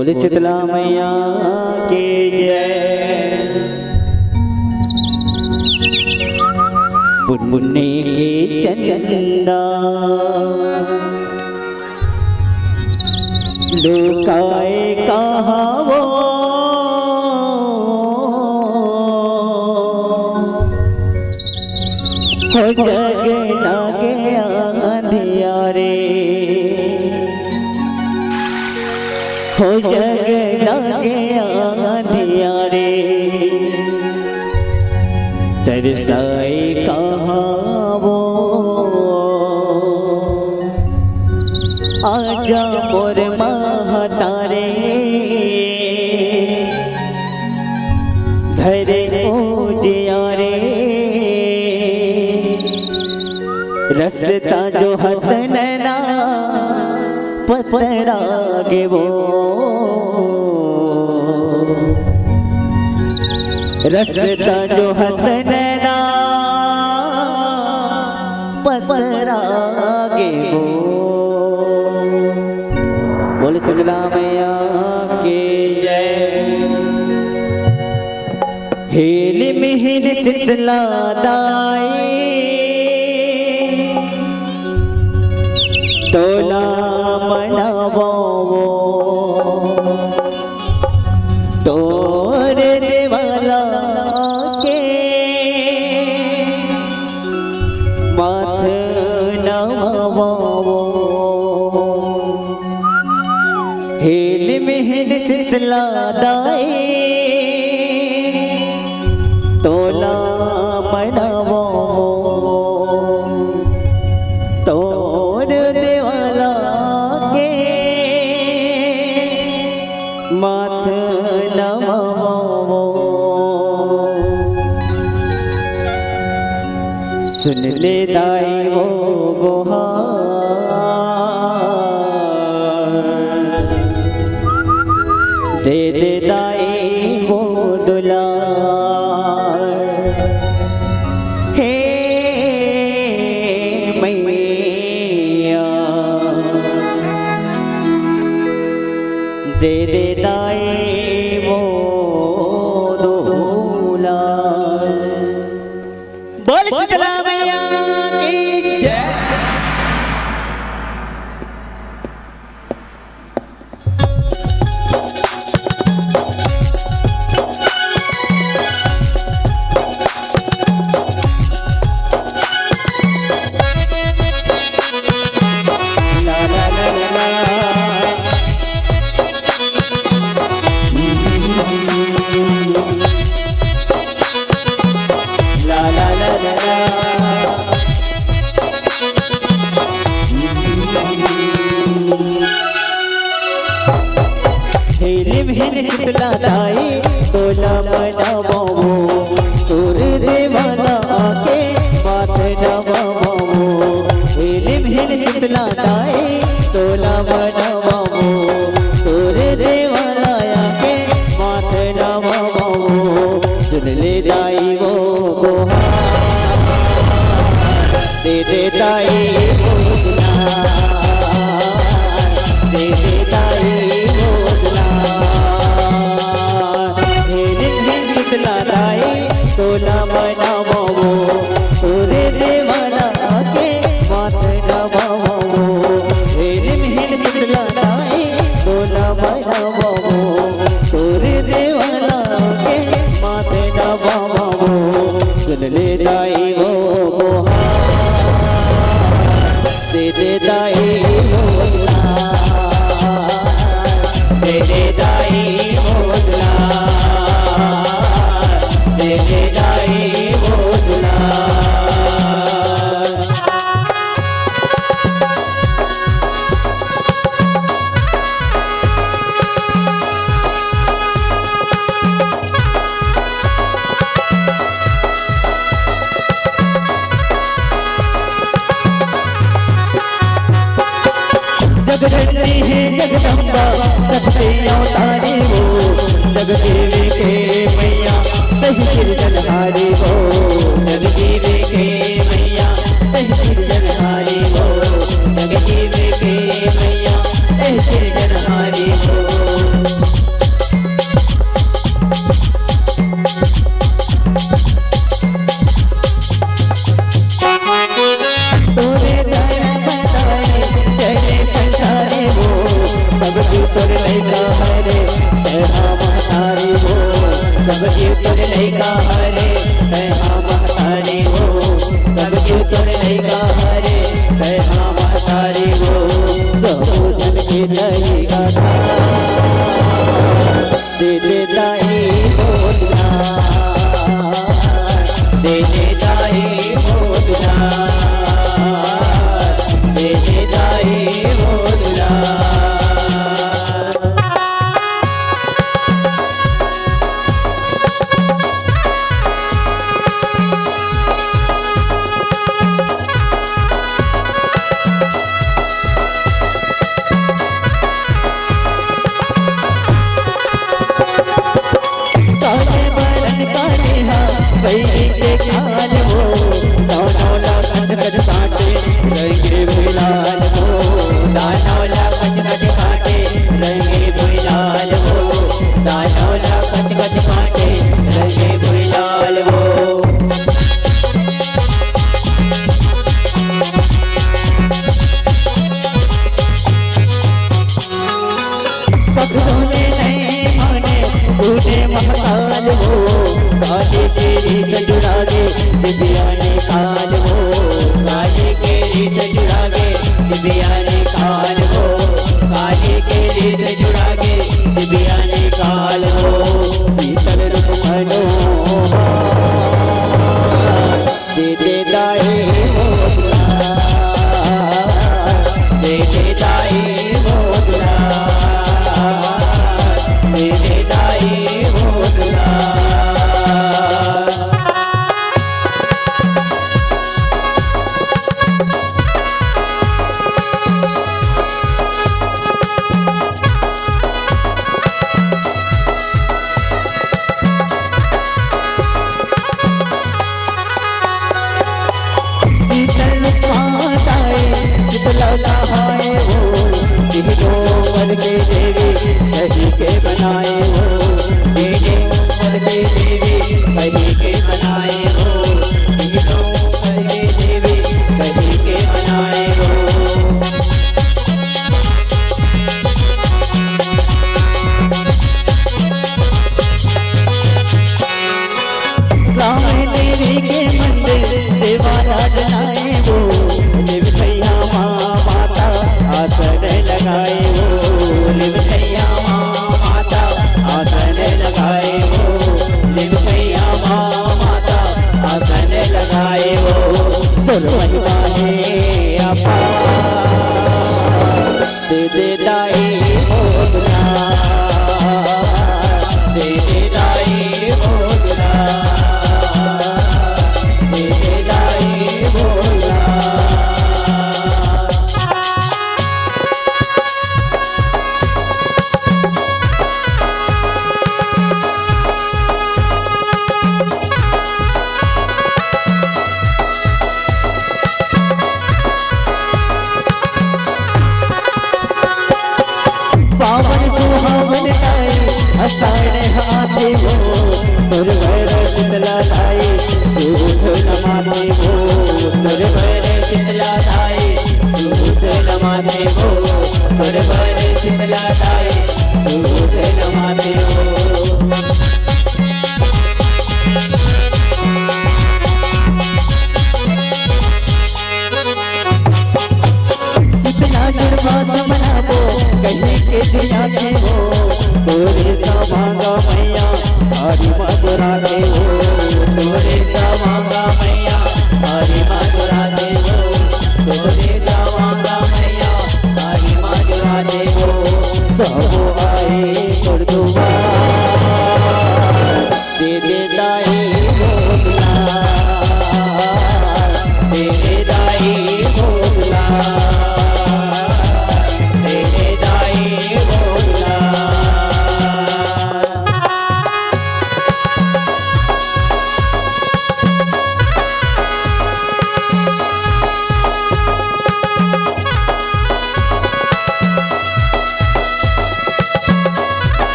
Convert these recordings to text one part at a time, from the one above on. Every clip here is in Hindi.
बोले शीतला मैया की जय। पुण्य के चंदा लुकाए कहाँ वो, हो जग लागे अंधियारे, हो जग लागे अंधियारे। तरसाए कहाँ वो, आजा मोर महतारे। धरे उजियारे रसता जो हथ नैना पतरागे वो, रसता जो हथ नैना पतरागे वो। बोले शीतला मैया की जय। हेल मिहिर शीतला दाई, तोला मनावो तोरे देवाला के माथ नवावो। हेल मिहिर शीतला दाई, तोला मनावो तोर देवाला के माथ नवावो। सुन ले दाई वो गुहार, दे दे दाई वो दुलार। हे मैया दे दे दाई वो दुलार। बोल शीतला मैया की जय। शीतला दाई तोला मनावो तोर देवाला के माथ नवावो। हिल शीतला दाई तोला मनावो तोर देवाला के माथ नवावो। सुन ले दाई वो गुहार, दे दे दाई वो दुलार, दे दे दाई वो दुलार। शीतला दाई तोला मनावो तोरे देवाला के माथ नवावो। हिल शीतला दाई तोला मनावो तोरे देवाला के माथ नवावो। सुन ले दाई वो गुहार, दे दे दाई वो दुलार, दे दे दाई वो दुलार, दे दे दाई वो दुलार। जगदंबी है जगदम्बा सबसे अवतारी वो, जग देवी के मैया तही सिरजनहारी वो, जग देवी के मैया तही सिरजनहारी वो, जग देवी के मैया तही सिरजनहारी वो। लैका हरे कहा महतारी हो सबके तोर लैका हरे कहा महतारी हो सबके तोर लैका हरे कहा महतारी हो सब जन के लैका दे दे दाई बोलना दे दे दाई बोलना दे दे दाई बोलना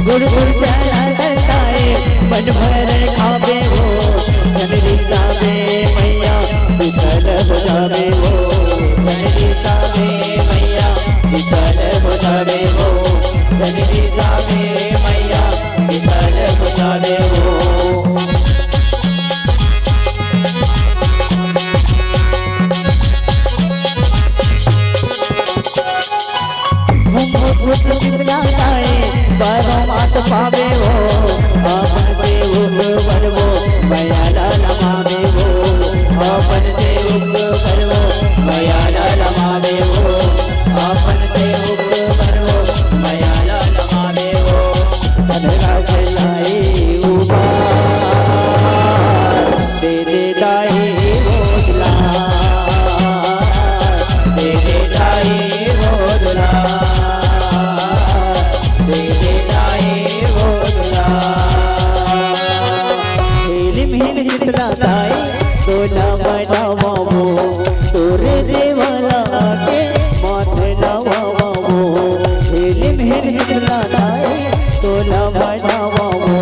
गुड़ गुड़ चला करताए मन भर खावे वो जनरी सावे मैया शीतल हो जावे वो जनरी सावे मैया शीतल हो जावे वो जनरी सावे मैया शीतल हो जावे वो बारह मास पावे वो अपन से ऊपर वो मयाला लमावे वो अपन से ऊपर वो मयाला लमावे वो अपन से ऊपर वो मयाला लमावे वो कधरा चलाई उबार दे दे दाई वो दुलार दे दे दाई वो दुलार तोला बड़ा बाबू तोरे देवाला के माथे लावा बाबू हिल हिला लाए तोला बड़ा बाबू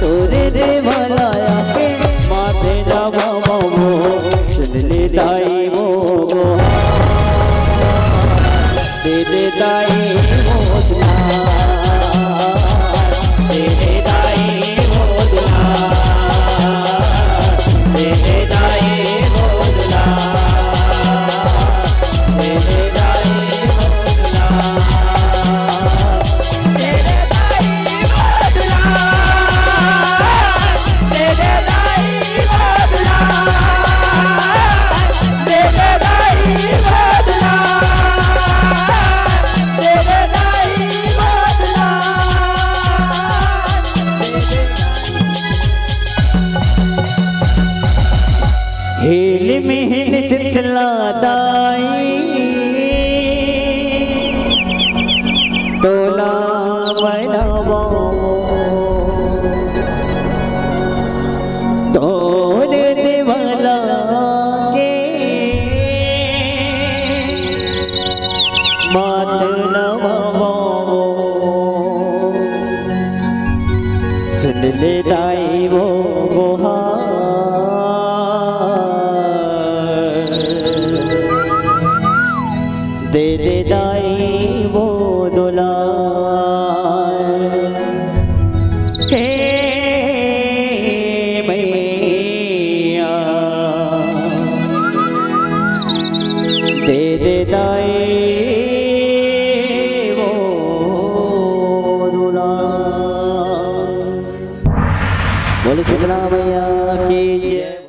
तोरे देवाला के माथे लावा बाबू सुन ले दाई वो दे दे दाई वो दे दे दाई वो हिल मिहिल शीतला दाई तोला बनावो तोरे देवाला के मात लवावो सुन ले दाई वो दे दे